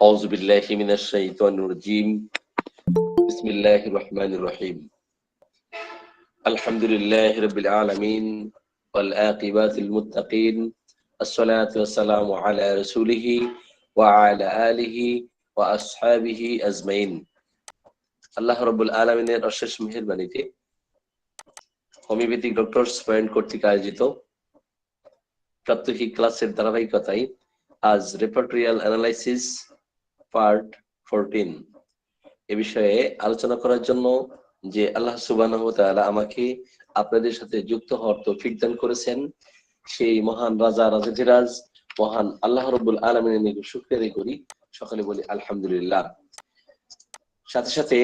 أعوذ بالله من الشيطان الرجيم بسم الله الرحمن الرحيم الحمد لله رب العالمين والعاقبة للمتقين الصلاة والسلام على رسوله وعلى آله وأصحابه أجمعين আল্লাহ রাব্বুল আলামিনের অশেষ মেহেরবানিতে হোমিওপ্যাথিক ডক্টরস পয়েন্ট কর্তৃক আয়োজিত প্রাত্যহিক ক্লাসের ধারাবাহিকতায় আজ রেপার্টোরিয়াল অ্যানালাইসিস পার্ট 14 এ বিষয়ে আলোচনা করার জন্য যে আল্লাহ সুবহানাহু ওয়া তাআলা আমাকে আপনাদের সাথে যুক্ত হওয়ার তৌফিক দান করেছেন সেই মহান রাজা রাজাধিরাজ মহান আল্লাহ রাব্বুল আলামিনের নিকট শুকরিয়া আদায় করি। সকলে বলি আলহামদুলিল্লাহ। সাথে সাথে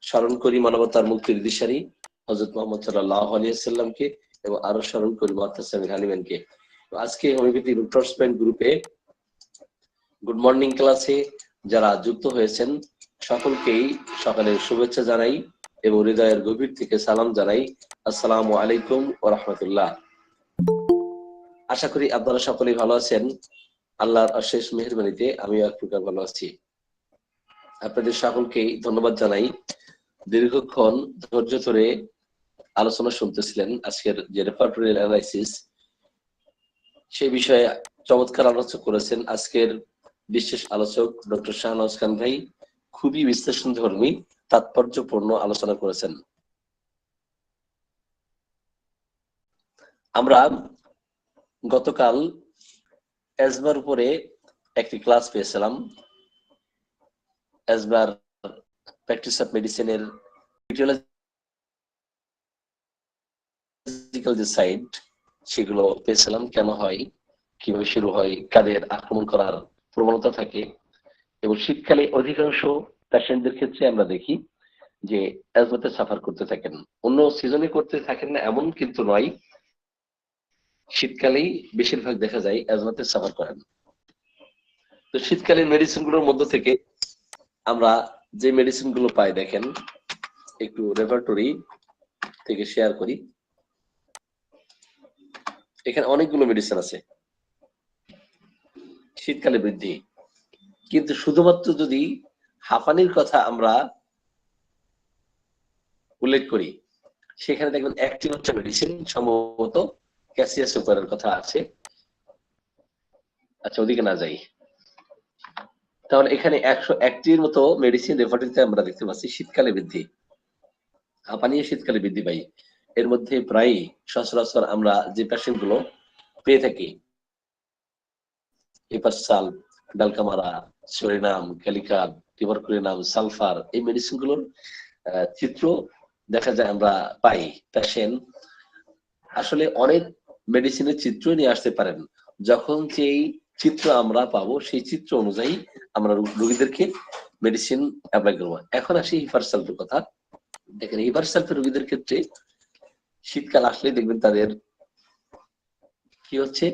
স্মরণ করি মানবতার মুক্তির দিশারি হযরত মুহাম্মদ সাল্লাল্লাহু আলাইহি ওয়াসাল্লামকে এবং আরো স্মরণ করি মুহতাসিম হালিমানকে। আজকে হোমিওপ্যাথি ডক্টরস পয়েন্ট গ্রুপে গুড মর্নিং ক্লাসে যারা যুক্ত হয়েছেন সকলকেই সকালের শুভেচ্ছা জানাই এবং হৃদয়ের গভীর থেকে সালাম জানাই। আসসালামু আলাইকুম ওয়া রাহমাতুল্লাহ। আশা করি আপনারা সকলেই ভালো আছেন। আল্লাহর অশেষ মেহেরবানিতে আমিও এক প্রকার ভালো আছি। আপনাদের সকলকেই ধন্যবাদ জানাই। দীর্ঘক্ষণ ধৈর্য ধরে আলোচনা শুনতেছিলেন আজকের যে রেপার্টোরিয়াল অ্যানালাইসিস, সেই বিষয়ে চমৎকার আলোচনা করেছেন আজকের বিশেষ আলোচক ডক্টর শাহনওয়াজ খান ভাই। খুবই বিশ্লেষণধর্মী তাৎপর্যপূর্ণ আলোচনা করেছেন। আমরা গতকাল অ্যাজমার উপরে একটি ক্লাস পেয়েছিলাম। অ্যাজমার প্র্যাকটিস অফ মেডিসিনের ফিজিওলজিক্যাল যে সাইড সেগুলো পেয়েছিলাম, কেন হয়, কিভাবে শুরু হয়, কাদের আক্রমণ করার প্রবণতা থাকে, এবং শীতকালে অধিকাংশ পেশেন্টদের ক্ষেত্রে আমরা দেখি যে অ্যাজমাতে সাফার করতে থাকেন। অন্য সিজনে করতে থাকেন না এমন কিন্তু নয়, শীতকালেই বেশিরভাগ দেখা যায় অ্যাজমাতে সাফার করেন। তো শীতকালীন মেডিসিন গুলোর মধ্য থেকে আমরা যে মেডিসিন গুলো পাই দেখেন, একটু রেপার্টরি থেকে শেয়ার করি। এখানে অনেকগুলো মেডিসিন আছে শীতকালে বৃদ্ধি, কিন্তু শুধুমাত্র যদি হাঁপানির কথা আমরা উল্লেখ করি সেখানে দেখবেন একটি হচ্ছে মেডিসিন, সম্ভবত ক্যাসিয়াস সুপারের কথা আছে। আচ্ছা, ওদিকে না যাই, তাহলে এখানে 101টির মতো মেডিসিন রেপার্টরিতে আমরা দেখতে পাচ্ছি শীতকালে বৃদ্ধি, হাঁপানি শীতকালে বৃদ্ধি পাই। এর মধ্যে প্রায় সচরাচর আমরা যে পেশেন্ট গুলো পেয়ে থাকি, হেপারসাল, ডালকামারা, সোরিনাম, ক্যালিকাট, টিউবারকুলিনাম, সালফার, এই মেডিসিন গুলোর চিত্র দেখা যায় আমরা পাই। পেশেন্ট আসলে অনেক মেডিসিনের চিত্র নিয়ে আসতে পারেন। যখন যেই চিত্র আমরা পাবো সেই চিত্র অনুযায়ী আমরা রোগীদেরকে মেডিসিন অ্যাপ্লাই করবো। এখন আসি হিপারসালফের কথা। দেখেন, হিপারসালফের রোগীদের ক্ষেত্রে শীতকাল আসলে দেখবেন তাদের কি হচ্ছে,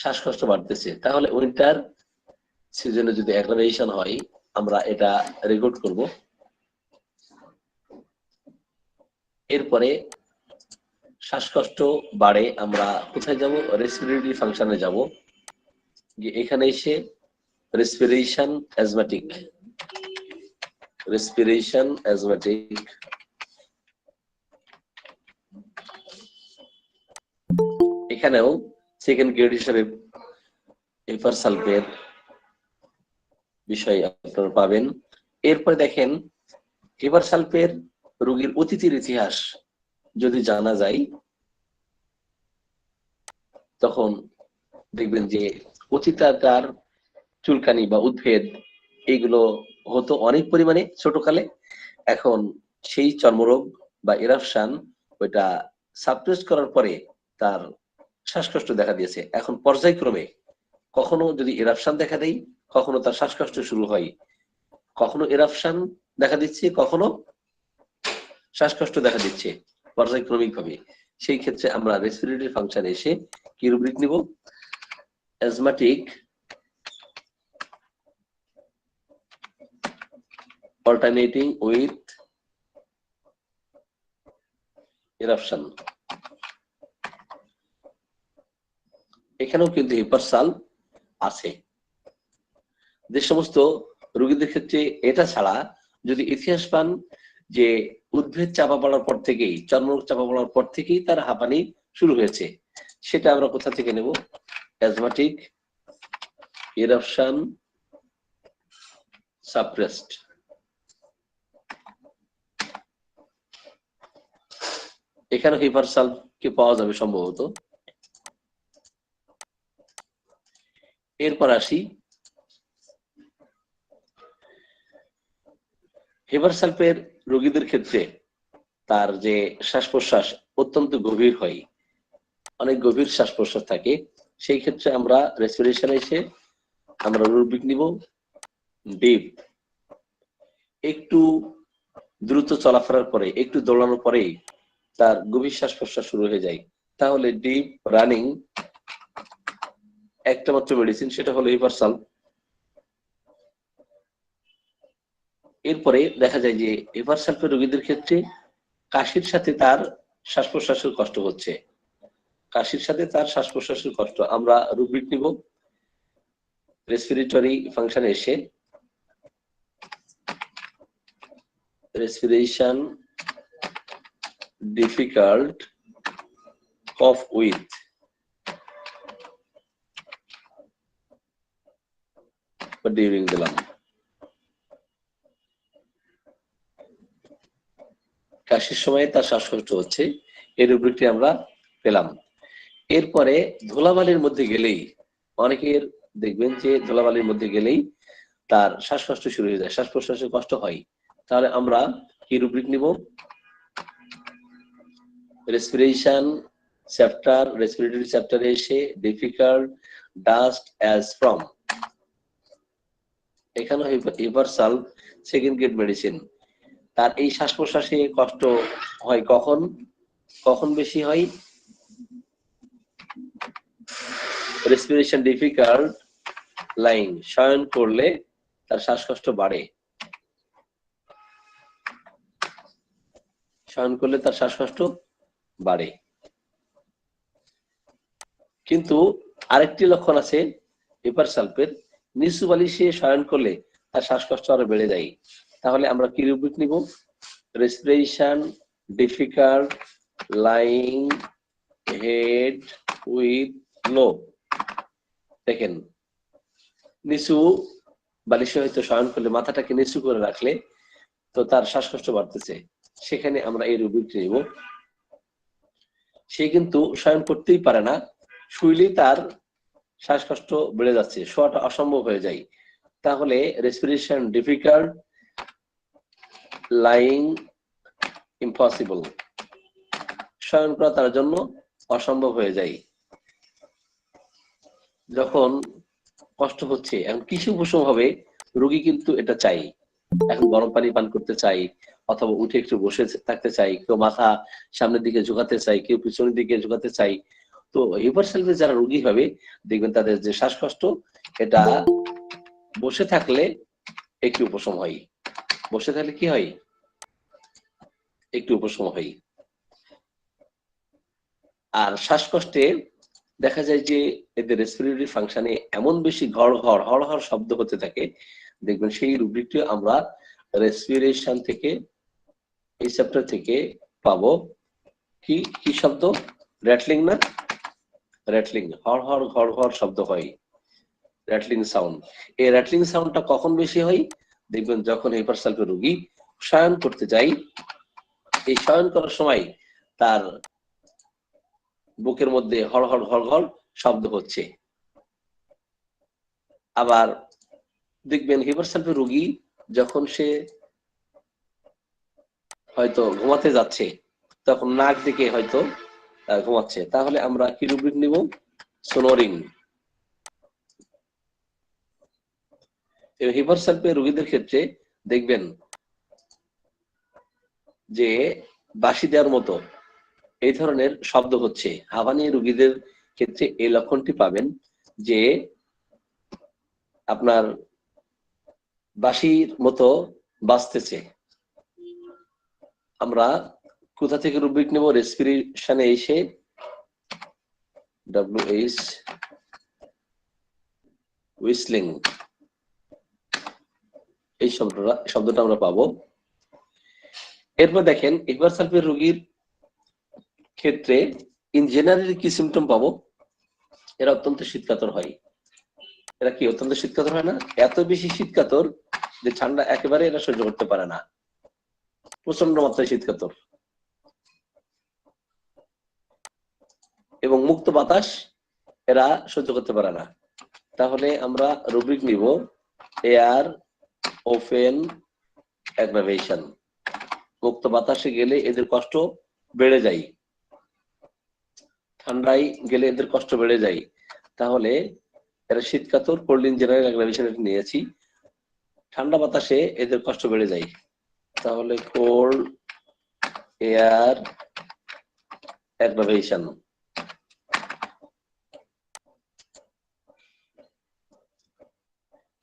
শ্বাসকষ্ট বাড়তেছে। তাহলে উইন্টার সিজনে যদি অ্যাগ্রাভেশন হয় আমরা এটা রেকর্ড করব। এরপরে শ্বাসকষ্ট বাড়ে, আমরা কোথায় যাব, রেসপিরেটরি ফাংশনে যাব। এখানে এসে রেসপিরেশন অ্যাজমাটিক, রেসপিরেশন অ্যাজমাটিক, এখানেও সেকেন্ড গ্রেড হিসেবে হিপারসালফের বিষয় আপনারা পাবেন। এরপরে দেখেন, হিপারসালফের রোগীর অতীতের ইতিহাস যদি জানা যায় তখন দেখবেন যে অতীতে তার চুলকানি বা উদ্ভেদ এইগুলো হতো অনেক পরিমাণে ছোটকালে। এখন সেই চর্মরোগ বা এরাপশন ওইটা সাপ্রেস করার পরে তার শ্বাসকষ্ট দেখা দিয়েছে। এখন পর্যায়ক্রমে কখনো যদি এরাপশন দেখা দেয়, কখনো তার শ্বাসকষ্ট শুরু হয়, কখনো এরাপশন দেখা দিচ্ছে, কখনো শ্বাসকষ্ট দেখা দিচ্ছে পর্যায়ক্রমিক ভাবে। সেই ক্ষেত্রে আমরা রেসপিরেটরি ফাংশনে এসে কি রুব্রিক নিব, অ্যাজমাটিক অল্টারনেটিং উইথ এরাপশন। এখানেও কিন্তু হিপারসাল আছে। যে সমস্ত রোগীদের ক্ষেত্রে এটা ছাড়া যদি ইতিহাস পান যে উদ্ভিদ চাপা পড়ার পর থেকেই, চর্মরোগ চাপা পড়ার পর থেকেই তার হাঁপানি শুরু হয়েছে, সেটা আমরা কোথা থেকে নেব? Asthmatic eruption suppressed. এখানে হিপারসালভ কি পাওয়া যাবে সম্ভবত। এরপর আসি হিপারসালফের রোগীদের ক্ষেত্রে তার যে শ্বাস প্রশ্বাস অত্যন্ত গভীর হয়, অনেক গভীর শ্বাস প্রশ্বাস থাকে, সেই ক্ষেত্রে আমরা রেসপিরেশন এসে আমরা রুব্রিক নিব ডিপ। একটু দ্রুত চলাফেরার পরে, একটু দৌড়ানোর পরেই তার গভীর শ্বাস প্রশ্বাস শুরু হয়ে যায়, তাহলে ডিপ রানিং একটা মাত্র মেডিসিন, সেটা হলো হিপারসালভ। এরপরে দেখা যায় যে হিপারসালফের রোগীদের ক্ষেত্রে কাশির সাথে তার শ্বাস প্রশ্বাসের কষ্ট হচ্ছে, কাশির সাথে তার শ্বাস প্রশ্বাসের কষ্ট, আমরা রুব্রিক নিব রেসপিরেটরি ফাংশনে এসে respiration difficult cough with during দিলাম, কাশির সময় তার শ্বাসকষ্ট হচ্ছে, এই রুব্রিকটি আমরা পেলাম। এরপরে ধুলাবালির মধ্যে গেলেই, অনেকের দেখবেন যে ধুলাবালির মধ্যে গেলেই তার শ্বাসকষ্ট শুরু হয়ে যায়, শ্বাস প্রশ্বাসের কষ্ট হয়, তাহলে আমরা কি রুব্রিক নিব? রেসপিরেশন চ্যাপ্টার, রেসপিরেটরি চ্যাপ্টারে এসে ডিফিকাল্ট ডাস্ট অ্যাজ ফ্রম, এখানে হিপারসালভ সেকেন্ড গ্রেড মেডিসিন। তার এই শ্বাস প্রশ্বাসে কষ্ট হয় কখন, কখন বেশি হয়? রেসপিরেশন ডিফিকাল্ট লাইং, শয়ন করলে তার শ্বাসকষ্ট বাড়ে, শয়ন করলে তার শ্বাসকষ্ট বাড়ে। কিন্তু আরেকটি লক্ষণ আছে হিপারসালফের, নিচু বালিশে শয়ন করলে তার শ্বাসকষ্ট আরো বেড়ে যায়, তাহলে আমরা কি রুব্রিক নিব? Respiration difficult lying head with লো। দেখেন, নিচু বালিশে হয়তো শয়ন করলে, মাথাটাকে নিচু করে রাখলে তো তার শ্বাসকষ্ট বাড়তেছে, সেখানে আমরা এই রুব্রিকটি নিব। সে কিন্তু শয়ন করতেই পারে না, শুইলেই তার শ্বাসকষ্ট বেড়ে যাচ্ছে, শোয়াটা অসম্ভব হয়ে যায়, তাহলে রেসপিরেশন ডিফিকাল্ট লাইং ইম্পসিবল, শয়ন করা তার জন্য অসম্ভব হয়ে যায়। যখন কষ্ট হচ্ছে, এখন কিছু উপশম হবে, রোগী কিন্তু এটা চাই, এখন গরম পানি পান করতে চাই, অথবা উঠে একটু বসে থাকতে চাই, কেউ মাথা সামনের দিকে ঝুঁকাতে চাই, কেউ পিছনের দিকে ঝুঁকাতে চাই। তো হিপারসালফের যারা রোগী হবে দেখবেন তাদের যে শ্বাসকষ্ট, এটা বসে থাকলে একটু উপশম হয়, বসে থাকলে কি হয়? একটু উপশম হয়। আর শ্বাসকষ্টে দেখা যায় যে এদের রেসপিরেটরি ফাংশনে এমন বেশি ঘড় ঘড় হড় হড় শব্দ হতে থাকে, দেখবেন সেই রুব্রিকটি আমরা রেসপিরেশন থেকে, এই চ্যাপ্টার থেকে পাবো। কি কি শব্দ? র্যাটলিং না? র্যাটলিং, হড় হড় ঘড় ঘড় শব্দ হয়, র্যাটলিং সাউন্ড। এই র্যাটলিং সাউন্ডটা কখন বেশি হয়? দেখবেন যখন হিপারসালফের রোগী শয়ন করতে যাই, এই শয়ন করার সময় তার বুকের মধ্যে হড় হড় ঘড় ঘড় শব্দ হচ্ছে। আবার দেখবেন হিপারসালফের রোগী যখন সে হয়তো ঘুমাতে যাচ্ছে, তখন নাক দিকে হয়তো ঘুমাচ্ছে, তাহলে আমরা কি রুব্রিক নিব? সোনোরিং। হিপারসালফের রোগীদের ক্ষেত্রে দেখবেন যে বাঁশি দেওয়ার মতো এই ধরনের শব্দ হচ্ছে, হাঁপানি রোগীদের ক্ষেত্রে এই লক্ষণটি পাবেন যে আপনার বাঁশির মতো বাজতেছে। আমরা কোথা থেকে রুব্রিক নেব? রেসপিরেশনে এসে WH হুইসলিং, শব্দটা আমরা পাবো। এরপর দেখেন হিপারসালফিয়া রোগীর ক্ষেত্রে ইন জেনারেল কি সিমটম পাবো? এরা অত্যন্ত শীতকাতর হয়। এরা কি অত্যন্ত শীতকাতর হয় না? এত বেশি শীতকাতর যে ঠান্ডা একেবারে এরা সহ্য করতে পারে না, প্রচন্ড মাত্রায় শীতকাতর। এবং মুক্ত বাতাস এরা সহ্য করতে পারে না। তাহলে আমরা রুব্রিক নিব এয়ার ওপেন অ্যাগ্রাভেশন। মুক্ত বাতাসে গেলে এদের কষ্ট বেড়ে যায়, ঠান্ডায় গেলে এদের কষ্ট বেড়ে যায়। তাহলে এরা শীতকাতর, কোল্ড ইন জেনারেল অ্যাগ্রাভেশন নিয়েছি, ঠান্ডা বাতাসে এদের কষ্ট বেড়ে যায়। তাহলে কোল্ড এয়ার অ্যাগ্রাভেশন।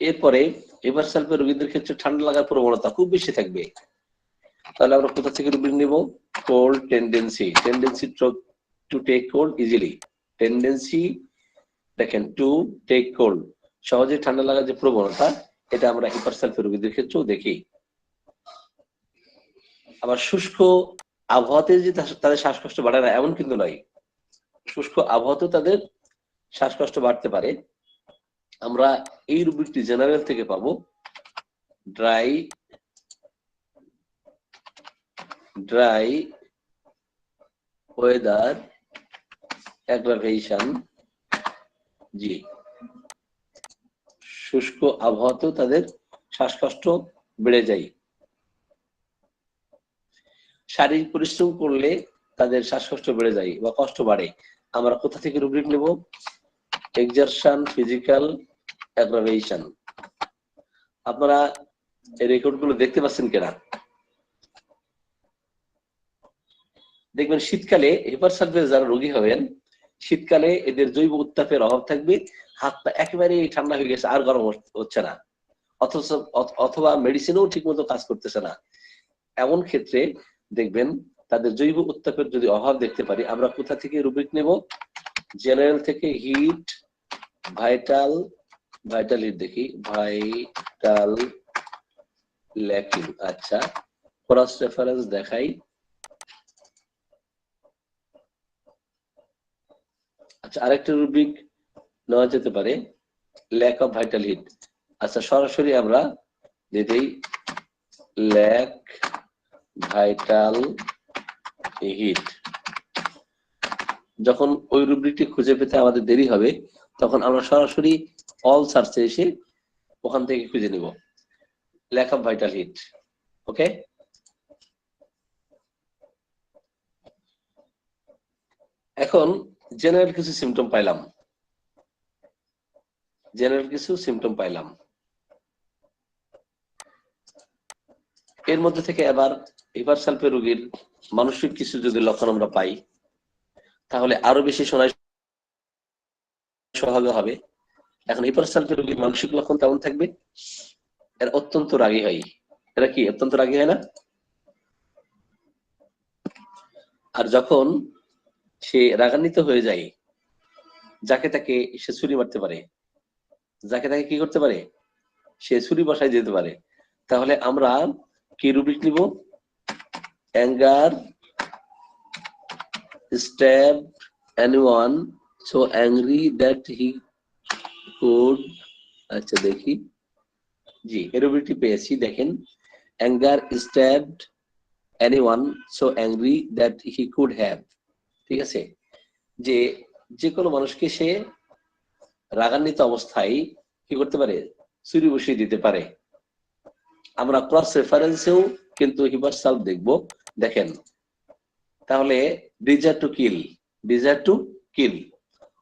এরপরে হিপারসালফিয়া রোগীদের ক্ষেত্রে ঠান্ডা লাগার প্রবণতা খুব বেশি থাকবে। তাহলে আমরা কোথা থেকে রুব্রিক নিব? Cold tendency, tendency to take cold easily. Tendency দেখেন টু টেক কোল্ড, সহজে ঠান্ডা লাগার যে প্রবণতা, এটা আমরা হিপারসালফিয়া রোগীদের ক্ষেত্রেও দেখি। আবার শুষ্ক আবহাওয়াতে যে তাদের শ্বাসকষ্ট বাড়ে না এমন কিন্তু নয়, শুষ্ক আবহাওয়াতেও তাদের শ্বাসকষ্ট বাড়তে পারে। আমরা এই রুব্রিকটি জেনারেল থেকে পাবো, ড্রাই ওয়েদার অ্যাগ্রাভেশন। জি, শুষ্ক আবহাওয়াতেও তাদের শ্বাসকষ্ট বেড়ে যায়। শারীরিক পরিশ্রম করলে তাদের শ্বাসকষ্ট বেড়ে যায় বা কষ্ট বাড়ে। আমরা কোথা থেকে রুব্রিক নেব? Exertion physical aggravation. আপনারা এই রেকর্ডগুলো দেখতে পাচ্ছেন কিনা? দেখবেন শীতকালে হিপারসালফিয়া যারা রোগী হবেন, শীতকালে এদের জৈব উত্তাপের অভাব থাকবে, হাত পা একেবারে ঠান্ডা হয়ে গেছে, আর গরম হচ্ছে না, অথবা মেডিসিনও ঠিক মতো কাজ করতেছে না। এমন ক্ষেত্রে দেখবেন তাদের জৈব উত্তাপের যদি অভাব দেখতে পারি, আমরা কোথা থেকে রুব্রিক নেব? জেনারেল থেকে হিট ভাইটাল হিট দেখি, ভাইটাল ল্যাকিং। আচ্ছা, ক্রস রেফারেন্স দেখাই। আচ্ছা, আরেকটা রুব্রিক নেওয়া যেতে পারে, ল্যাক অফ ভাইটাল হিট। আচ্ছা, সরাসরি আমরা যদি ল্যাক ভাইটাল হিট, যখন ওই রুব্রিকটি খুঁজে পেতে আমাদের দেরি হবে, তখন আমরা সরাসরি অল সার্চে এসে ওখান থেকে খুঁজে নিব ল্যাক অফ ভাইটাল হিট। ওকে, এখন জেনারেল কিছু সিমটম পাইলাম, এর মধ্যে থেকে এবার হিপারসালফিয়া রোগীর মানসিক কিছু যদি লক্ষণ আমরা পাই, তাহলে আরো বেশি শোনায় সহজ হবে। এখন হিপারসালফিয়া রোগীর মানসিক লক্ষণ কেমন থাকবে? এরা অত্যন্ত রাগী হয়। এরা কি অত্যন্ত রাগী হয় না? আর যখন সে রাগান্বিত হয়ে যায়, যাকে তাকে সে ছুরি মারতে পারে, যাকে তাকে কি করতে পারে, সে ছুরি বসায় যেতে পারে। তাহলে আমরা কি রুব্রিক নিব? Anger stab anyone so angry that he could. আচ্ছা দেখি, জি এই রুব্রিকটি পেয়েছি। দেখেন, anger stabbed anyone so angry that he could have. ঠিক আছে, যে যে কোনো মানুষকে সে রাগান্বিত অবস্থায় কি করতে পারে? ছুরি বসিয়ে দিতে পারে। আমরা ক্রস রেফারেন্সেও কিন্তু হিপারসালফ দেখবো। দেখেন, তাহলে ডিজায়ার টু কিল,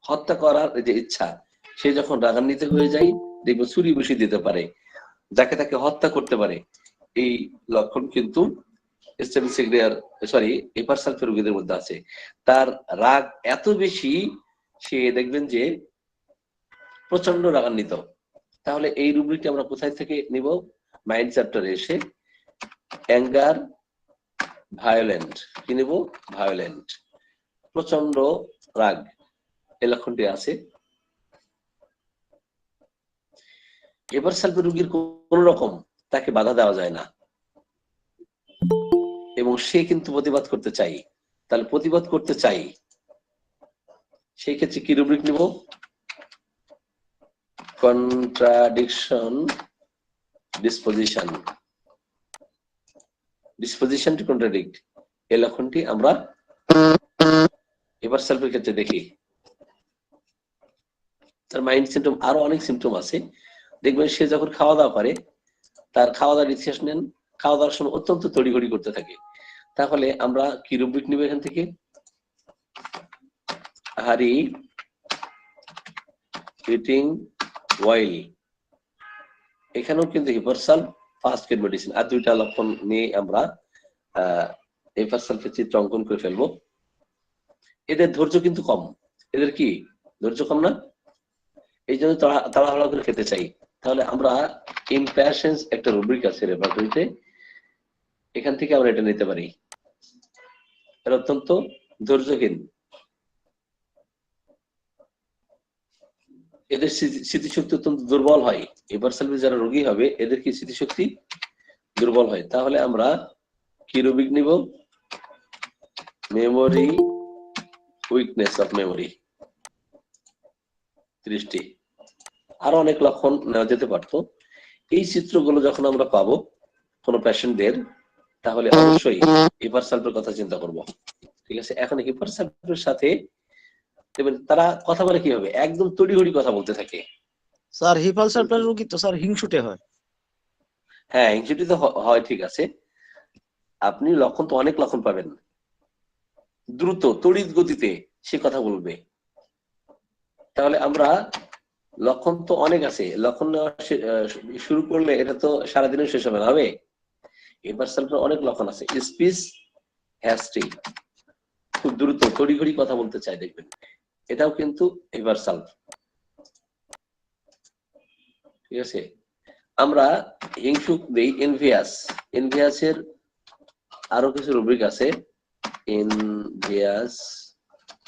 হত্যা করার যে ইচ্ছা, সে যখন রাগান্বিত হয়ে যায় দেখবো ছুরি বসিয়ে দিতে পারে, যাকে তাকে হত্যা করতে পারে। এই লক্ষণ কিন্তু হিপারসালফিয়া রোগীদের মধ্যে আছে। তার রাগ এত বেশি, সে দেখবেন যে প্রচন্ড রাগান্বিত। তাহলে এই রুব্রিকটি আমরা কোথায় থেকে নিব? মাইন্ড চ্যাপ্টারে এসে অ্যাঙ্গার ভায়োলেন্ট, কি নিব? ভায়োলেন্ট, প্রচন্ড রাগ, এই লক্ষণটি আছে। হিপারসালফিয়া রোগীর কোন রকম তাকে বাধা দেওয়া যায় না, এবং সে কিন্তু প্রতিবাদ করতে চাই। তাহলে প্রতিবাদ করতে চাই, সেই ক্ষেত্রে কি রুব্রিক নিব? Contradiction disposition. Disposition to contradict, এই লক্ষণটি আমরা এবার সেলফের ক্ষেত্রে দেখি। তার মাইন্ড সিমটম, আরো অনেক সিমটম আছে। দেখবেন সে যখন খাওয়া দাওয়া করে, তার খাওয়া দাওয়ার ইতিহাস নেন, খাওয়া দাওয়ার সময় অত্যন্ত তড়িঘড়ি করতে থাকে। তাহলে আমরা কি রুব্রিক নিব এখান থেকে? হারি ইটিং ওয়াইল। এখানেও কিন্তু হিপারসাল ফার্স্ট এড মেডিসিন, আর দুইটা লক্ষণ নিয়ে আমরা হিপারসালফের চিত্র অঙ্কন করে ফেলবো। এদের ধৈর্য কিন্তু কম, এদের কি ধৈর্য কম না, এই জন্য তাড়াহুড়া করে খেতে চাই। তাহলে আমরা ইমপ্যাশেন্স একটা রুব্রিক আছে রেপার্টরিতে, এখান থেকে আমরা এটা নিতে পারি। এরা অত্যন্ত ধৈর্যহীন, এদের স্মৃতিশক্তি অত্যন্ত দুর্বল হয়। হিপারসালফে যারা রোগী হবে এদের কি স্মৃতিশক্তি দুর্বল হয়। তাহলে আমরা কি রুব্রিক নিব? মেমোরি উইকনেস অফ মেমোরি 30টি। আরো অনেক লক্ষণ নেওয়া যেতে পারতো। এই চিত্রগুলো যখন আমরা পাবো কোনো পেশেন্টদের, তাহলে অবশ্যই হিপারসালফের কথা চিন্তা করব। ঠিক আছে, এখন হিপারসালফের সাথে তারা কথা বলে কিভাবে? একদম তড়িঘড়ি কথা বলতে থাকে। স্যার হিপারসালফের রোগী তো স্যার হিংসুটে হয়। হ্যাঁ, হিংসুটে তো হয়, ঠিক আছে। আপনি লক্ষণ তো অনেক লক্ষণ পাবেন, দ্রুত তড়িৎ গতিতে সে কথা বলবে। তাহলে আমরা লক্ষণ তো অনেক আছে, লক্ষণ শুরু করলে এটা তো সারাদিনে শেষ হবে না, হবে? হিপারসালফের অনেক লক্ষণ আছে। স্পিচ হ্যাস্টি, খুব দ্রুত তড়িঘড়ি কথা বলতে চাই, দেখবেন এটাও কিন্তু হিপারসালফ। ঠিক আছে, আমরা হিংসুক দেই এনভিয়াস। এনভিয়াসের আরো কিছু রুব্রিক আছে। এনভিয়াস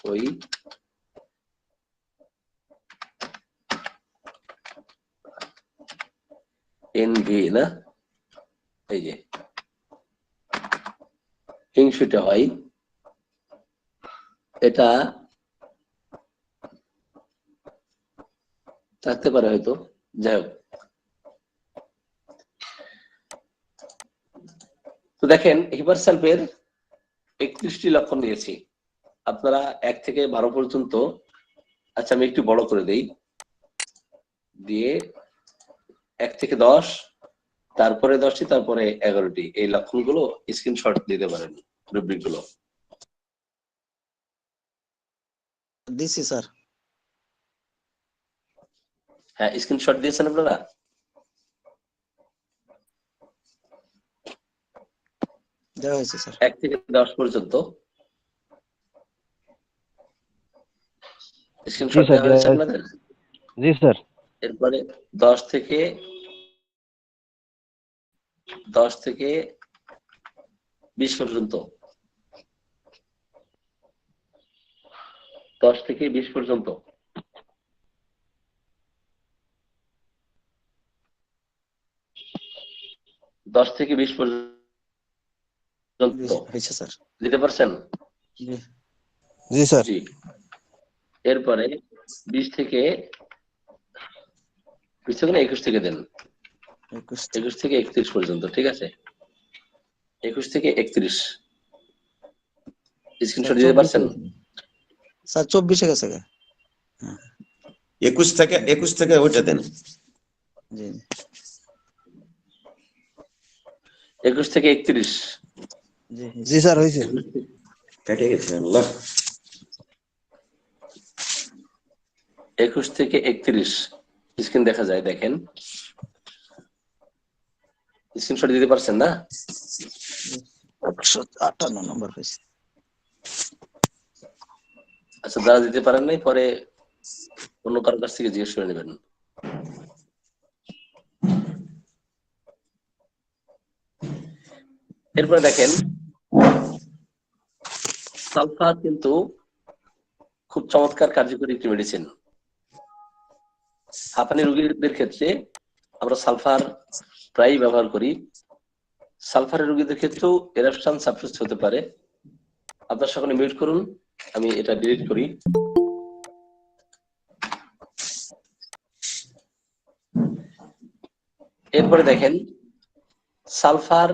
ওই এনভি না, এই যে হিংসুটে হয়, এটা থাকতে পারে হয়তো। যাই হোক, তো দেখেন হিপারসালফের 31টি লক্ষণ নিয়েছি। আপনারা 1 থেকে 12 পর্যন্ত, আচ্ছা আমি একটু বড় করে দেই, দিয়ে 1 থেকে 10, তারপরে 10টি, তারপরে 11টি, এই লক্ষণগুলো স্ক্রিনশট দিতে পারেন রুব্রিক গুলো। দিছি স্যার। হ্যাঁ, স্ক্রিনশট দিয়েছেন আপনারা? দেওয়া হয়েছে স্যার। 1 থেকে 10 পর্যন্ত স্ক্রিনশট দেওয়া হয়েছে আপনাদের? জি স্যার। এরপরে 10 থেকে 20 পর্যন্ত, 10 থেকে 20 পর্যন্ত, 10 থেকে 20 পর্যন্ত হয়েছে স্যার। দিতে পারছেন? জি স্যার। জি। এরপরে 20 থেকে 21 থেকে দেন, 21 থেকে 31 পর্যন্ত। ঠিক আছে, 21 থেকে 31 স্ক্রিনশট দিতে পারছেন? স্যার 24 গেছে। 21 থেকে ওইটা দেন। জি 21 থেকে 31। জি স্যার হয়েছে। কেটে গেছে আল্লাহ। 21 থেকে 31 স্ক্রিন দেখা যায়, দেখেন স্ক্রিনশট দিতে পারছেন না? 158 নম্বর হয়েছে। আচ্ছা, যারা দিতে পারেন নাই পরে অন্য কারোর কাছ থেকে জিজ্ঞেস করে নেবেন। এরপরে দেখেন সালফার কিন্তু খুব চমৎকার কার্যকরী একটি মেডিসিন। হাঁপানি রোগীদের ক্ষেত্রে আমরা সালফার প্রায় ব্যবহার করি, সালফারের রোগীদের ক্ষেত্রেও এরাপশন সাবসিস্ট হতে পারে। আপনারা সকলে মিউট করুন, আমি এটা ডিলিট করি। এরপরে দেখেন সালফার,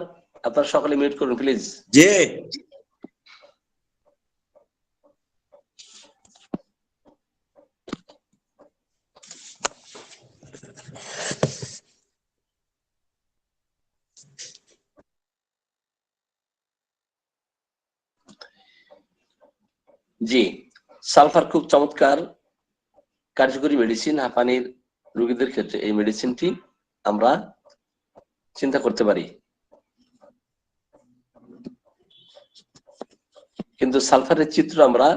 আপনারা সকলে মিউট করুন প্লিজ। জি জি, সালফার খুব চমৎকার কার্যকরী মেডিসিন। হাঁপানির রোগীদের ক্ষেত্রে এই মেডিসিনটি আমরা চিন্তা করতে পারি। কিন্তু সালফারের চিত্র আমরা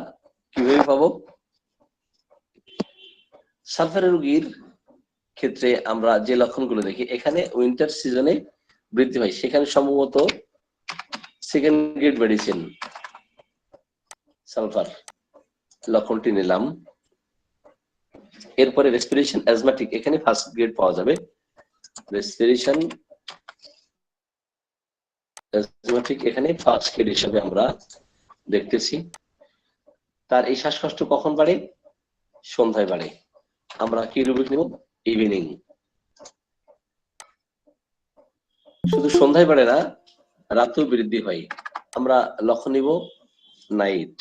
কিভাবে পাবো? সালফারের রোগীর ক্ষেত্রে আমরা যে লক্ষণগুলো দেখি, এখানে উইন্টার সিজনে বৃদ্ধি হয়, সেখানে সম্ভবত সেকেন্ড গ্রেড মেডিসিন সালফার লক্ষণটি নিলাম। এরপরে রেসপিরেশন অ্যাজমাটিক, এখানে ফার্স্ট গ্রেড পাওয়া যাবে। রেসপিরেশন অ্যাজমাটিক এখানে ফার্স্ট গ্রেড হিসেবে আমরা দেখতেছি। তার এই শ্বাসকষ্ট কখন বাড়ে? সন্ধ্যায় বাড়ে। আমরা কি রুবিক নিব? ইভিনিং। শুধু সন্ধ্যায় বাড়ে না, রাতেও বৃদ্ধি হয়। আমরা লক্ষ্য নিব নাইট।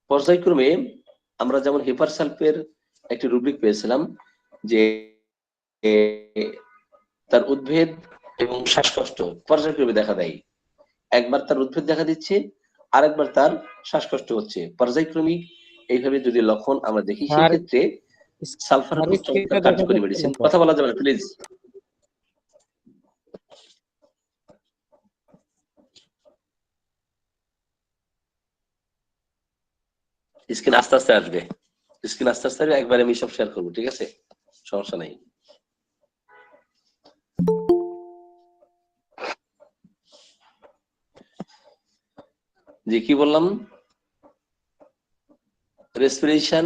পর্যায়ক্রমে আমরা যেমন হেপারসালফের একটি রুব্রিক পেয়েছিলাম যে তার উদ্ভেদ এবং শ্বাসকষ্ট পর্যায়ক্রমে দেখা দেয়। একবার তার উদ্ভেদ দেখা দিচ্ছে, আরেকবার তার শ্বাসকষ্ট হচ্ছে। পর্যায়ক্রমিক এইভাবে যদি লক্ষণ আমরা দেখি, সেক্ষেত্রে সালফার খুব চমৎকার কার্যকরী মেডিসিন। কথা বলা যাবে না প্লিজ। স্ক্রিন আস্তে আস্তে আসবে, স্ক্রিন আস্তে আস্তে আসবে, একবারে আমি সব শেয়ার করবো, ঠিক আছে? সমস্যা নাই। জি, কি বললাম? রেসপিরেশন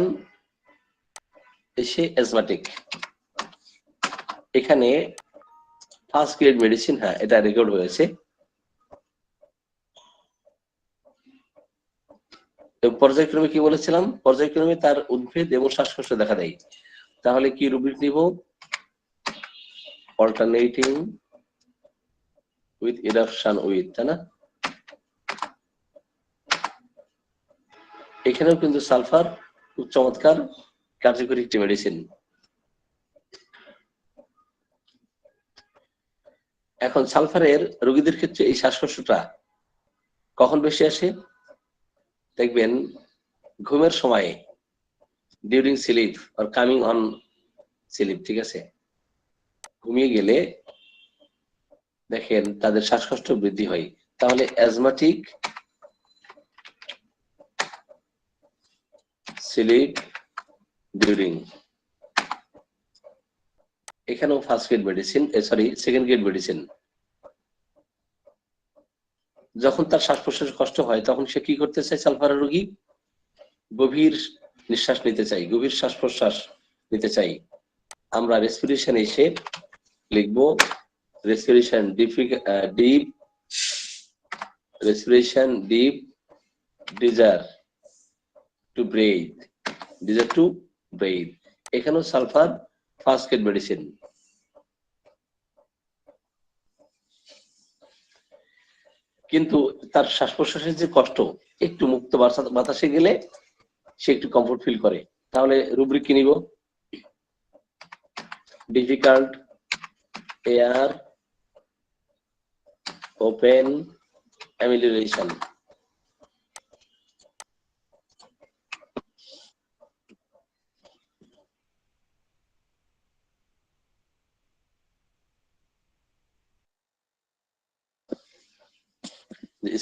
এসে অ্যাজমাটিক, এখানে ফার্স্ট গ্রেড মেডিসিন, হ্যাঁ এটা রেকর্ড হয়েছে। পর্যায়ক্রমে কি বলেছিলাম? পর্যায়ক্রমে তার উদ্ভেদ এবং শ্বাসকষ্ট দেখা দেয়। তাহলে কি রুব্রিক নিব? অল্টারনেটিং উইথ ইরাপশন উইথ, তাই না? এখানেও কিন্তু সালফার খুব চমৎকার কার্যকরী একটি মেডিসিন। এখন সালফারের রোগীদের ক্ষেত্রে এই শ্বাসকষ্টটা কখন বেশি আসে? দেখবেন ঘুমের সময়ে, during sleep or coming on sleep, ঠিক আছে? ঘুমিয়ে গেলে দেখেন তাদের শ্বাসকষ্ট বৃদ্ধি হয়। তাহলে অ্যাজমাটিক স্লিপ ডিউরিং, এখানেও first grade medicine, sorry second grade medicine. যখন তার শ্বাস প্রশ্বাসে কষ্ট হয়, তখন সে কি করতে চায়? সালফারের রোগী গভীর নিঃশ্বাস নিতে চাই, গভীর শ্বাস প্রশ্বাস নিতে চাই। আমরা রেসপিরেশন এসে লিখবো respiration deep, respiration deep, desire to breathe, desire to breathe. এখানেও সালফার ফার্স্ট গ্রেড মেডিসিন। কিন্তু তার শ্বাস প্রশ্বাসের যে কষ্ট, একটু মুক্ত বাতাসে গেলে সে একটু কমফোর্ট ফিল করে। তাহলে রুব্রিক কি নিব? Difficult air open amelioration.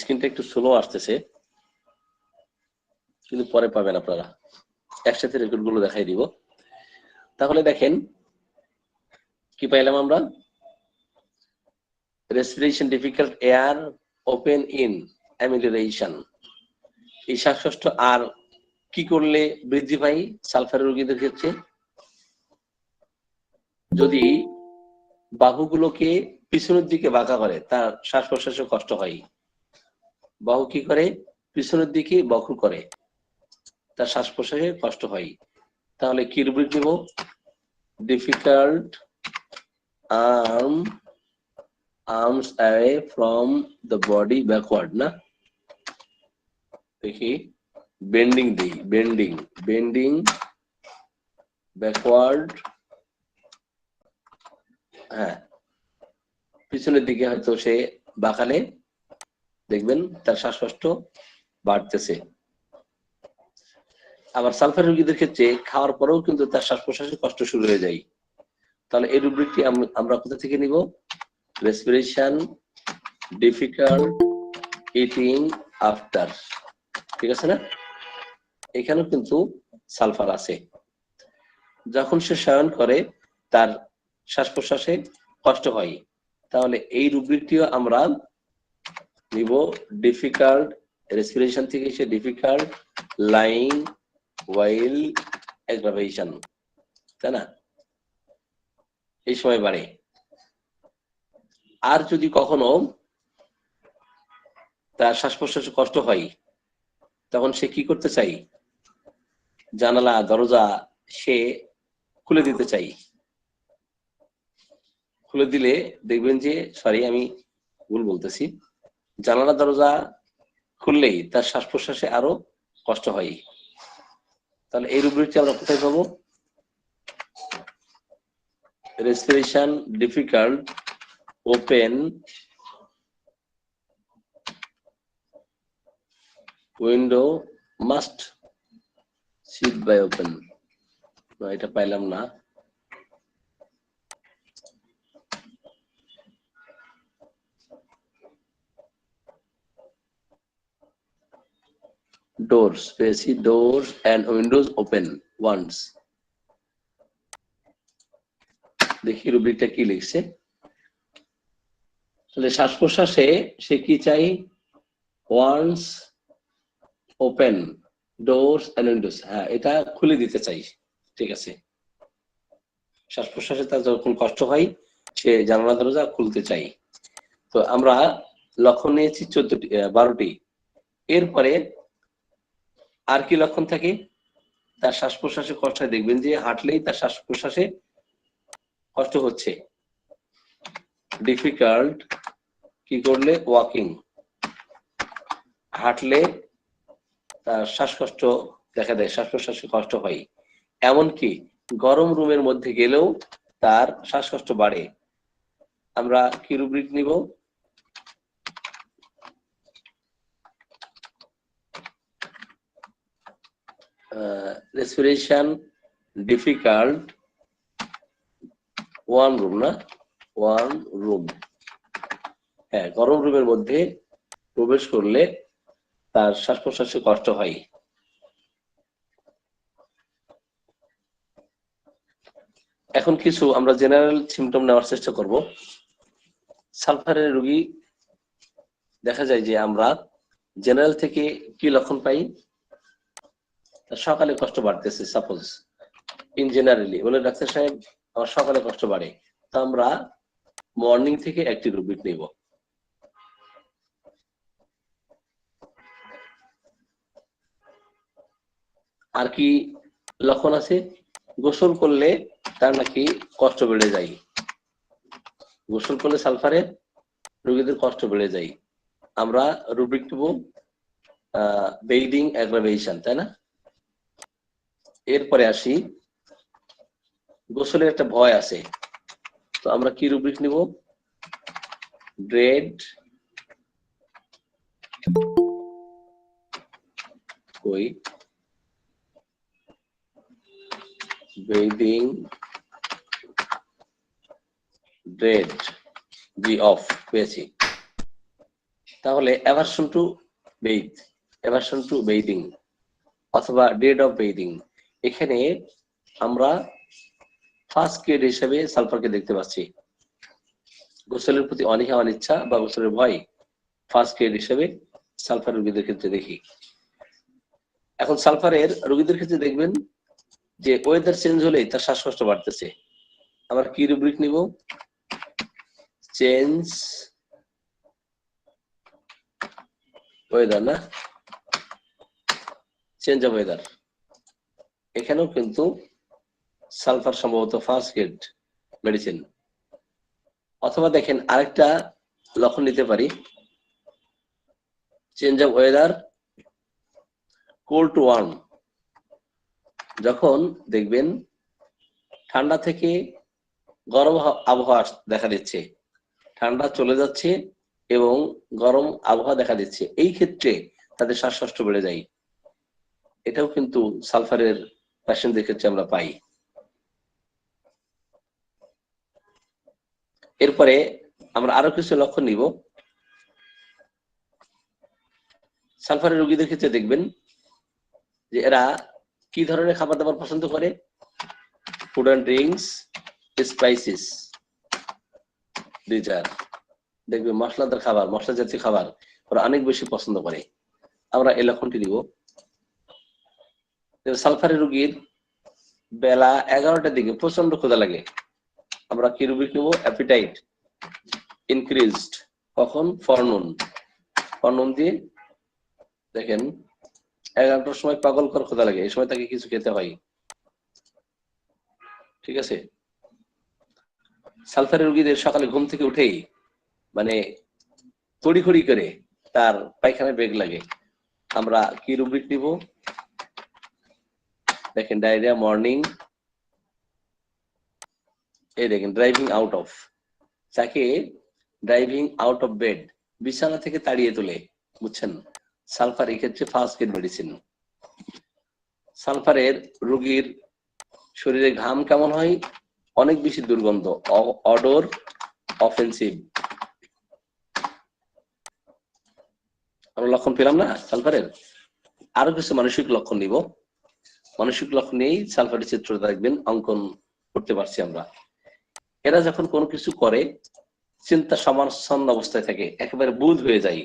স্ক্রিনটা একটু স্লো আসতেছে, কিন্তু পরে পাবেন আপনারা। একসাথে রেকর্ড গুলো দেখাই দিব। তাহলে দেখেন কি পাইলাম আমরা? Respiration difficult air open in amelioration. এই শ্বাসকষ্ট আর কি করলে বৃদ্ধি পায় সালফারের রোগীদের ক্ষেত্রে? যদি বাহুগুলোকে পিছনের দিকে বাঁকা করে, তার শ্বাস প্রশ্বাসে কষ্ট হয়। বাহু কি করে? পিছনের দিকে বক্র করে, তার শ্বাস প্রশ্বাসে কষ্ট হয়। তাহলে কি রুব্রিক নিব? Difficult arms away from the body backward, না? দেখি বেন্ডিং দেই, বেন্ডিং ব্যাকওয়ার্ড, হ্যাঁ পিছনের দিকে হয়তো সে বাঁকালে দেখবেন তার শ্বাসকষ্ট বাড়তেছে। আবার সালফার রোগীদের ক্ষেত্রে খাওয়ার পরেও কিন্তু তার শ্বাস প্রশ্বাসের কষ্ট শুরু হয়ে যায়। তাহলে এই রুব্রিকটি আমরা কোথা থেকে নিব? রেসপিরেশন ডিফিকাল্ট ইটিং আফটার, ঠিক আছে না? এখানেও কিন্তু সালফার আছে। যখন সে শয়ন করে তার শ্বাস প্রশ্বাসে কষ্ট হয়, তাহলে এই রুব্রিকটিও আমরা নিব ডিফিকাল্ট রেসপিরেশন থেকে সে ডিফিকাল্ট লাইং ওয়াইল অ্যাগ্রাভেশন, তাই না? এই সময় বাড়ে। আর যদি কখনো তার শ্বাস প্রশ্বাসে কষ্ট হয়, তখন সে কি করতে চাই? জানালা দরজা সে খুলে দিতে চাই। খুলে দিলে দেখবেন যে, সরি আমি ভুল বলতেছি, জানালা দরজা খুললেই তার শ্বাস প্রশ্বাসে আরো কষ্ট হয়। তাহলে এই রুব্রিকটি আমরা কোথায় পাবো? Respiration difficult open window must sit by open, এটা পাইলাম না। doors পেয়েছি, doors and windows open once। দেখি রুব্রিকটা কি লিখছে। তাহলে শ্বাস প্রশ্বাসে সে কি চাই? once open doors and windows, হ্যাঁ এটা খুলে দিতে চাই, ঠিক আছে। শ্বাস প্রশ্বাসে তার যখন কষ্ট হয় সে জানালা দরজা খুলতে চাই। তো আমরা লক্ষণ নিয়েছি 12টি। এরপরে আর কি লক্ষণ থাকে? তার শ্বাস প্রশ্বাসে কষ্ট হয়, দেখবেন যে হাঁটলেই তার শ্বাস প্রশ্বাসে কষ্ট হচ্ছে। ডিফিকাল্ট কি করলে? ওয়াকিং, হাঁটলে তার শ্বাসকষ্ট দেখা দেয়, শ্বাস প্রশ্বাসে কষ্ট হয়। এমনকি গরম রুমের মধ্যে গেলেও তার শ্বাসকষ্ট বাড়ে। আমরা কি রুব্রিক নিব? রেসপিরেশন ডিফিকাল্ট ওয়ান রুম, না? ওয়ান রুম, হ্যাঁ গরম রুমের মধ্যে প্রবেশ করলে তার শ্বাস প্রশ্বাসে কষ্ট হয়। এখন কিছু আমরা জেনারেল সিমটম নেওয়ার চেষ্টা করব। সালফারের রোগী দেখা যায় যে আমরা জেনারেল থেকে কি লক্ষণ পাই? সকালে কষ্ট বাড়তেছে, সাপোজ ইন জেনারেলি বলে ডাক্তার সাহেব আমার সকালে কষ্ট বাড়ে, তো আমরা মর্নিং থেকে একটি রুব্রিক নেব। আর কি লক্ষণ আছে? গোসল করলে তার নাকি কষ্ট বেড়ে যায়, গোসল করলে সালফারের রোগীদের কষ্ট বেড়ে যায়। আমরা রুব্রিক নেব বেইডিং অ্যাগ্রাভেশন, তাই না? এরপরে আসি গোসলের একটা ভয় আছে, তো আমরা কি রুব্রিক নিব? ড্রেড কই বেইডিং ড্রেড জি অফ পেয়েছি। তাহলে aversion to bath, aversion to bathing অথবা ড্রেড অফ বেইডিং, এখানে আমরা ফার্স্ট এড হিসেবে সালফারকে দেখতে পাচ্ছি। গোসলের প্রতি অনীহা অনিচ্ছা বা গোসলের ভয় ফার্স্ট এড হিসেবে সালফার রোগীদের ক্ষেত্রে দেখি। এখন সালফারের রোগীদের ক্ষেত্রে দেখবেন যে ওয়েদার চেঞ্জ হলেই তার শ্বাসকষ্ট বাড়তেছে। আমরা কি রুব্রিক নিব? চেঞ্জ ওয়েদার, না চেঞ্জ অফ ওয়েদার, এখানেও কিন্তু সালফার সম্ভবত ফার্স্ট গ্রেড মেডিসিন। অথবা দেখেন আরেকটা লক্ষণ নিতে পারি, change of weather cold to warm, যখন দেখবেন ঠান্ডা থেকে গরম আবহাওয়া দেখা দিচ্ছে, ঠান্ডা চলে যাচ্ছে এবং গরম আবহাওয়া দেখা দিচ্ছে, এই ক্ষেত্রে তাদের শ্বাসকষ্ট বেড়ে যায়। এটাও কিন্তু সালফারের পেশেন্টদের ক্ষেত্রে আমরা পাই। এরপরে আমরা আরো কিছু লক্ষণ নিব। সালফারের রোগীদের ক্ষেত্রে দেখবেন যে এরা কি ধরনের খাবার দাবার পছন্দ করে, food and drinks, spices, dessert, দেখবেন মশলাদার খাবার, মশলা জাতীয় খাবার ওরা অনেক বেশি পছন্দ করে। আমরা এই লক্ষণটি দিব। সালফারের রোগীর বেলা 11টার দিকে প্রচন্ড ক্ষুধা লাগে, আমরা কি রুবিক নেব, অ্যাপিটাইট ইনক্রিজড, কখন, ফরনুন দিয়ে দেখেন 11টার সময় পাগলকর ক্ষুধা লাগে, এই সময় তাকে কিছু খেতে হয়, ঠিক আছে। সালফারের রোগীদের সকালে ঘুম থেকে উঠেই মানে তড়িঘড়ি করে তার পায়খানায় বেগ লাগে, আমরা কি রুব্রিক নিব, দেখেন ডায়রিয়া মর্নিং, এই দেখেন ড্রাইভিং আউট অফ, তাকে ড্রাইভিং আউট অফ বেড, বিছানা থেকে তাড়িয়ে তোলে, বুঝছেন। সালফার এই ক্ষেত্রে ফার্স্ট গ্রেড মেডিসিন। সালফারের রোগীর শরীরে ঘাম কেমন হয়, অনেক বেশি দুর্গন্ধ, অডর অফেন্সিভ। আমরা লক্ষণ পেলাম না সালফারের। আরো কিছু মানসিক লক্ষণ নিব। মানসিক লক্ষণ নিয়েই সালফারের চিত্র দেখবেন অঙ্কন করতে পারছি আমরা। এরা যখন কোনো কিছু করে চিন্তা সমাচ্ছন্ন অবস্থায় থাকে, একেবারে বুধ হয়ে যায়,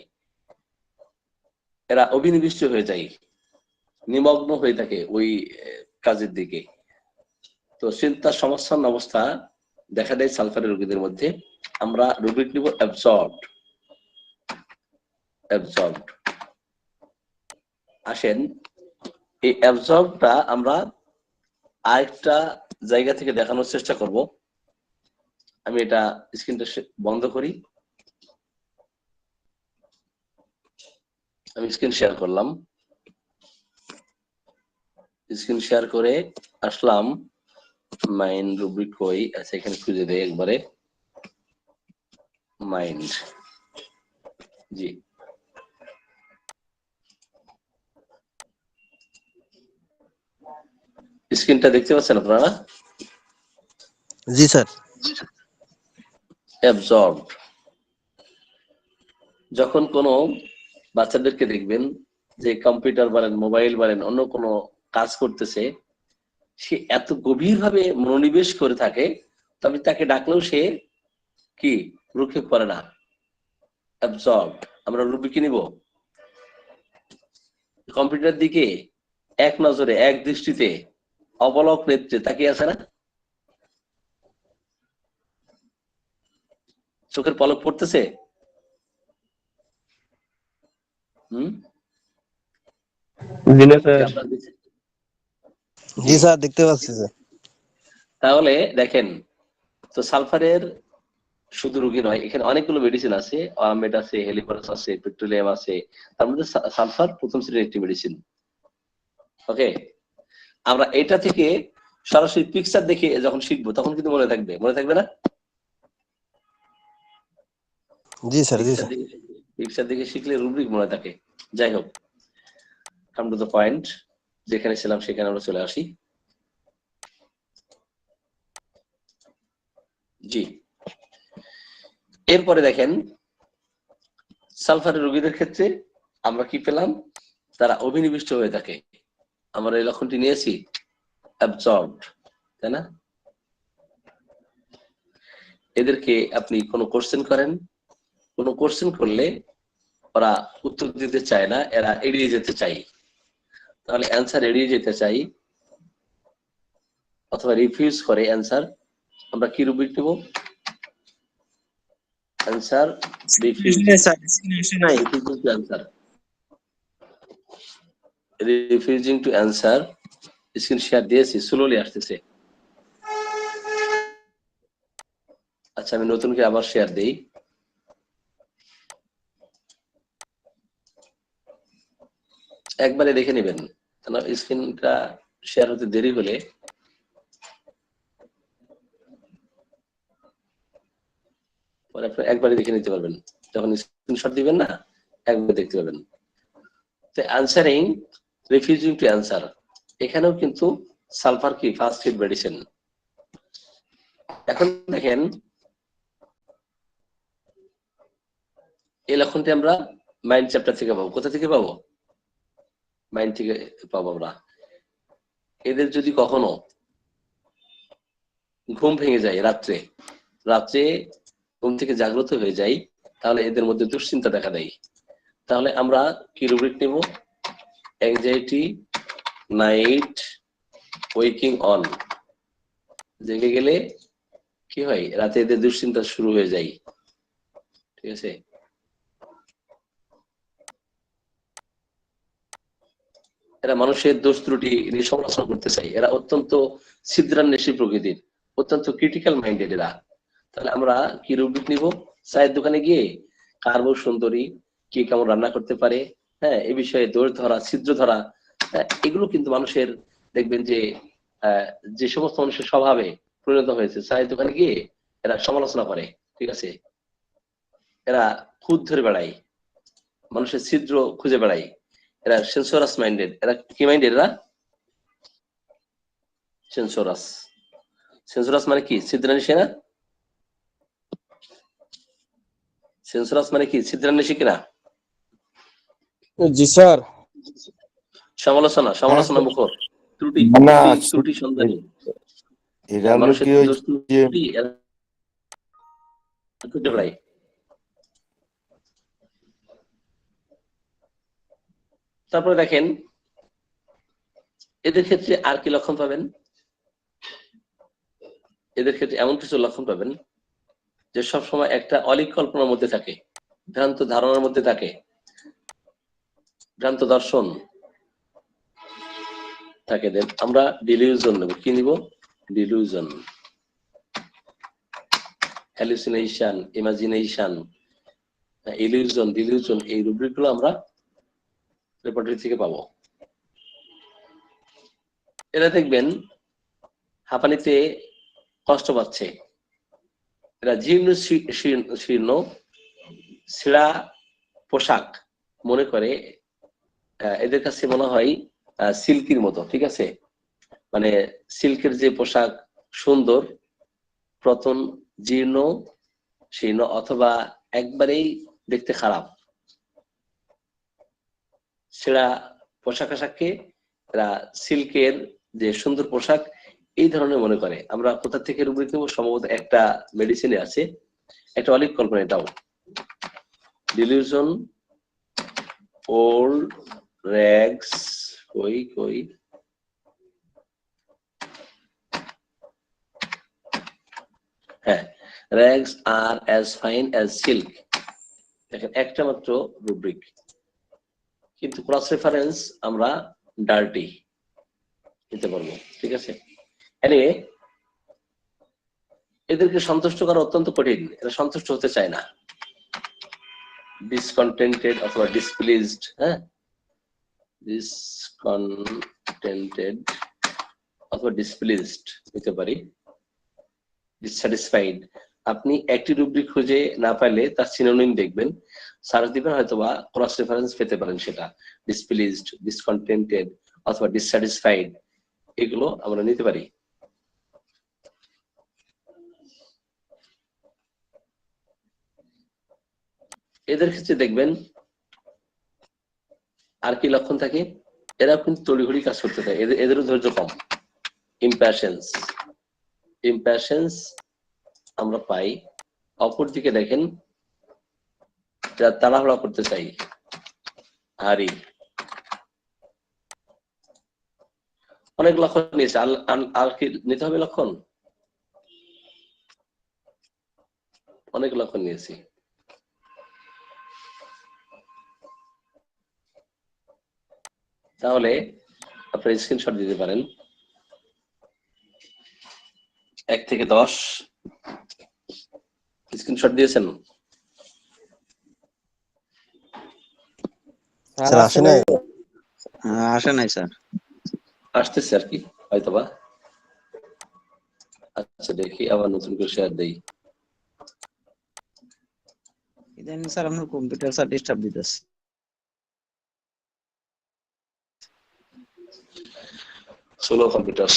এরা অভিনিবিষ্ট হয়ে যায়, নিমগ্ন হয়ে থাকে ওই কাজের দিকে। তো চিন্তা সমাচ্ছন্ন অবস্থা দেখা দেয় সালফারের রোগীদের মধ্যে। আমরা রুব্রিক নিব অ্যাবজর্বড। আসেন এই অ্যাবজর্বটা আমরা আরেকটা জায়গা থেকে দেখানোর চেষ্টা করব। আমি এটা স্ক্রিনটা বন্ধ করি, আমি স্ক্রিন শেয়ার করলাম। স্ক্রিন শেয়ার করে আসলাম, মাইন্ড রুব্রিক কই আচ্ছা, এখানে খুঁজে দেয় একবারে, মাইন্ড, জি স্ক্রিনটা দেখতে পাচ্ছেন আপনারা? জি স্যার। অ্যাবজর্বড, যখন কোনো বাচ্চাদেরকে দেখবেন যে কম্পিউটার বলেন, মোবাইল বলেন, অন্য কোনো কাজ করতেছে, সে এত গভীর ভাবে মনোনিবেশ করে থাকে, তবে তাকে ডাকলেও সে কি ভ্রুক্ষেপ করে না, অ্যাবজর্বড। আমরা রুবিকে নিব, কম্পিউটার দিকে এক নজরে, এক দৃষ্টিতে, অবলক নেত্রে তাকিয়ে আছে না, চোখের পলক পড়তেছে। জি স্যার, দেখতে পাচ্ছি স্যার। তাহলে দেখেন, তো সালফারের শুধু রোগী নয়, এখানে অনেকগুলো মেডিসিন আছে, আরামেড আছে, হেলিপারাস আছে, পেট্রোলিয়াম আছে, তার মধ্যে সালফার প্রথম শ্রেণীর একটি মেডিসিন। ওকে, আমরা এটা থেকে সরাসরি পিকচার দেখে যখন শিখবো তখন কিন্তু মনে থাকবে না? জি স্যার, জি স্যার। পিকচার দেখে শিখলে রুব্রিক মনে থাকে। যাই হোক, কাম টু দ্য পয়েন্ট, যেখানে ছিলাম সেখানে আমরা চলে আসি। জি, এরপরে দেখেন সালফারের রোগীদের ক্ষেত্রে আমরা কি পেলাম, তারা অভিনিবিষ্ট হয়ে থাকে। আমরা এই লক্ষণটি নিয়েছি অ্যাবজর্বড, তাই না? এদেরকে আপনি কোনো কোশ্চেন করেন, কোনো কোশ্চেন করলে ওরা উত্তর দিতে চায় না, এরা এড়িয়ে যেতে চায়। তাহলে অ্যান্সার এড়িয়ে যেতে চাই অথবা রিফিউজ করে অ্যান্সার, আমরা কি রুব্রিক নেব, answer, refusing to answer. Refusing to answer. Screen share দিয়েছি, স্লোলি আসতেছে। আচ্ছা, আমি নতুন করে আবার শেয়ার দেই। একবারে দেখে নেবেন, কারণ স্ক্রিনটা শেয়ার হতে দেরি হলে পরে আপনি একবারে দেখে নিতে পারবেন। যখন স্ক্রিনশট দিবেন না, একবারে দেখতে পাবেন। তো আনসারিং, রিফিউজিং টু অ্যান্সার, এখানেও কিন্তু সালফার কি ফার্স্ট এড মেডিসিন। এখন দেখেন এই লক্ষণটি আমরা মাইন্ড চ্যাপ্টার থেকে পাবো। কোথা থেকে পাবো? মাইন্ড থেকে পাবো আমরা। এদের যদি কখনো ঘুম ভেঙে যায়, রাত্রে ঘুম থেকে জাগ্রত হয়ে যায়, তাহলে এদের মধ্যে দুশ্চিন্তা দেখা দেয়। তাহলে আমরা কি রুব্রিক নিব? Anxiety night waking on. জেগে গেলে কি হয়? রাতে এদের দুশ্চিন্তা শুরু হয়ে যায়। ঠিক আছে? এরা মানুষের দোষ ত্রুটি নিয়ে সমালোচনা করতে চায়। এরা অত্যন্ত ছিদ্রান্বেষী প্রকৃতির, অত্যন্ত ক্রিটিক্যাল মাইন্ডেড এরা। তাহলে আমরা কি রুব্রিক নিব? চায়ের দোকানে গিয়ে কার বউ সুন্দরী, কে কেমন রান্না করতে পারে, হ্যাঁ, এই বিষয়ে দোষ ধরা, ছিদ্র ধরা, এগুলো কিন্তু মানুষের দেখবেন যে সমস্ত মানুষের স্বভাবে পরিণত হয়েছে। চায়ের দোকানে গিয়ে এরা সমালোচনা করে। ঠিক আছে? এরা খুদ ধরে বেড়ায়, মানুষের ছিদ্র খুঁজে বেড়ায়। এরা সেন্সোরাস মাইন্ডেড। এরা কি মাইন্ডেড? এরা সেন্সোরাস। সেন্সোরাস মানে কি? ছিদ্রান্বেষী না? সেন্সোরাস মানে কি? ছিদ্রান্বেষী কিনা? জি স্যার। সমালোচনা মুখর, ত্রুটি সন্ধানী, এটা হলো মানুষের কি দোষ ত্রুটি এরা খুঁজে বেড়ায়। তারপরে দেখেন এদের ক্ষেত্রে আর কি লক্ষণ পাবেন? এদের ক্ষেত্রে এমন কিছু লক্ষণ পাবেন যে সবসময় একটা অলিক কল্পনার মধ্যে থাকে, ভ্রান্ত ধারণার মধ্যে থাকে, ভ্রান্ত দর্শন থাকে। দেন আমরা ডিলিউশন নেব। কি নিব? Dilution, hallucination, imagination, illusion, dilution, এই রুব্রিকগুলো আমরা রেপার্টরি থেকে পাবো। এরা দেখবেন হাঁপানিতে কষ্ট পাচ্ছে। এরা জীর্ণ শীর্ণ ছেঁড়া পোশাক মনে করে, এদের কাছে মনে হয় সিল্কির মতো। ঠিক আছে? মানে সিল্কের যে পোশাক সুন্দর, প্রথম জীর্ণ শীর্ণ অথবা একবারেই দেখতে খারাপ ছেঁড়া পোশাক আশাককে এরা সিল্কের যে সুন্দর পোশাক এই ধরনের মনে করে। আমরা কোথা থেকে রুব্রিক নেব? সম্ভবত একটা মেডিসিনে আছে, একটা অলিক কল্পনা। এটাও ডিলিউশন, ওল্ড র্যাগস, কই হ্যাঁ, র্যাগস আর অ্যাজ ফাইন অ্যাজ সিল্ক। দেখেন একটা মাত্র রুব্রিক, কিন্তু ক্রস রেফারেন্স আমরা ডার্টি নিতে পারবো। ঠিক আছে? এনিওয়ে, এদেরকে সন্তুষ্ট করা অত্যন্ত কঠিন। এরা সন্তুষ্ট হতে চায় না। ডিসকন্টেন্টেড অথবা ডিসপ্লিজড, হ্যাঁ, ডিসকন্টেন্টেড অথবা ডিসপ্লিজড হতে পারি, ডিসস্যাটিসফাইড। আপনি একটি রুব্রিক খুঁজে না পাইলে তার সিনোনিম দেখবেন, সার্চ দিবেন, হয়তোবা ক্রস রেফারেন্স পেতে পারেন। সেটা ডিসপ্লিজড, ডিসকন্টেন্টেড অথবা ডিসস্যাটিসফাইড, এগুলো আমরা নিতে পারি। এদের ক্ষেত্রে দেখবেন আর কি লক্ষণ থাকে? এরা কিন্তু তড়িঘড়ি কাজ করতে থাকে, এদেরও ধৈর্য কম। ইম্প্যাশেন্স আমরা পাই। অপর দিকে দেখেন যারা তাড়াহুড়া করতে চাই, হারি। অনেক লক্ষণ নিয়েছে, আর কি নিতে হবে? লক্ষণ অনেক লক্ষণ নিয়েছি। তাহলে আপনারা স্ক্রিনশট দিতে পারেন 1 থেকে 10 স্ক্রিনশট দিয়েছেন? স্যার আসে নাই? আসে নাই স্যার। আসতেছে আর কি হয়তোবা। আচ্ছা দেখি আবার নতুন করে শেয়ার দেই। ইদানিং স্যার আপনার কম্পিউটার স্যার ডিস্টার্ব দিতেছে। Solo computer.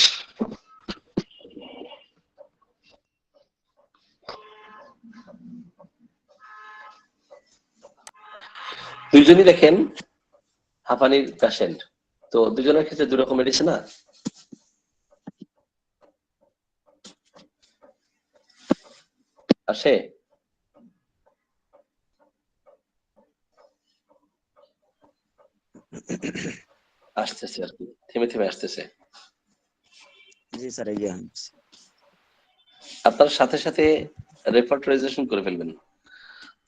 দুইজনই দেখেন হাঁপানির পেশেন্ট, তো দুজনের ক্ষেত্রে দুই রকম মেডিসিন না? আসে? আসতেছে আর কি, থেমে থেমে আসতেছে। জি স্যার এই যে আপনার সাথে সাথে রেপার্টরাইজেশন করে ফেলবেন,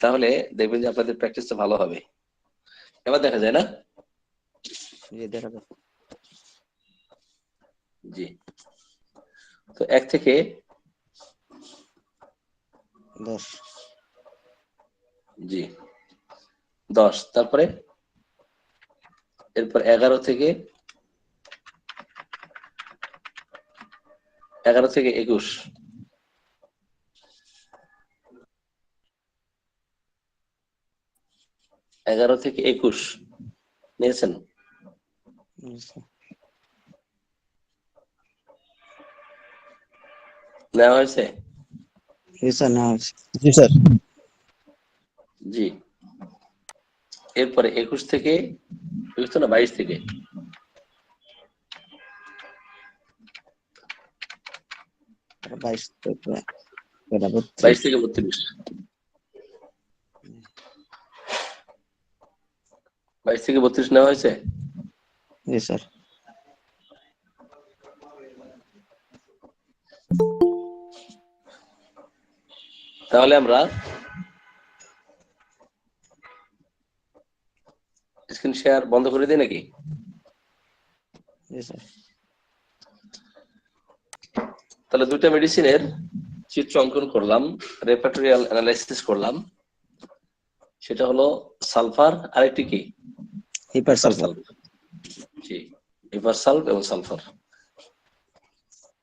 তাহলে দেখবেন যে আপনাদের প্র্যাকটিসটা ভালো হবে। এবার দেখা যায় না? জি দেখা যাচ্ছে। জি, তো 1 থেকে 10 জি 10, তারপরে এরপর 11 থেকে 21, 11 থেকে 21 নিয়েছেন? নেওয়া হয়েছে? জি স্যার না জি স্যার। জি, এরপরে 21 থেকে 21 তো না 22 থেকে 22 থেকে 22 থেকে 32, 22 থেকে 32 নেওয়া হয়েছে? জি স্যার। তাহলে আমরা স্ক্রিন শেয়ার বন্ধ করে দিই নাকি? জি স্যার। তাহলে দুইটা মেডিসিনের চিত্র অঙ্কন করলাম, রেপার্টোরিয়াল অ্যানালাইসিস করলাম। সেটা হলো সালফার, আরেকটি কি? হিপারসালফার। জি, হিপারসালফ এবং সালফার।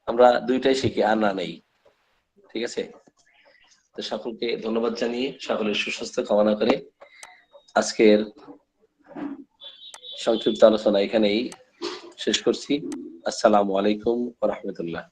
আমরা দুইটাই শিখি, আর না নেই। ঠিক আছে, তো সকলকে ধন্যবাদ জানিয়ে সকলের সুস্বাস্থ্য কামনা করে আজকের সংক্ষিপ্ত আলোচনা এখানেই শেষ করছি। আসসালামু আলাইকুম ওয়া রাহমাতুল্লাহ।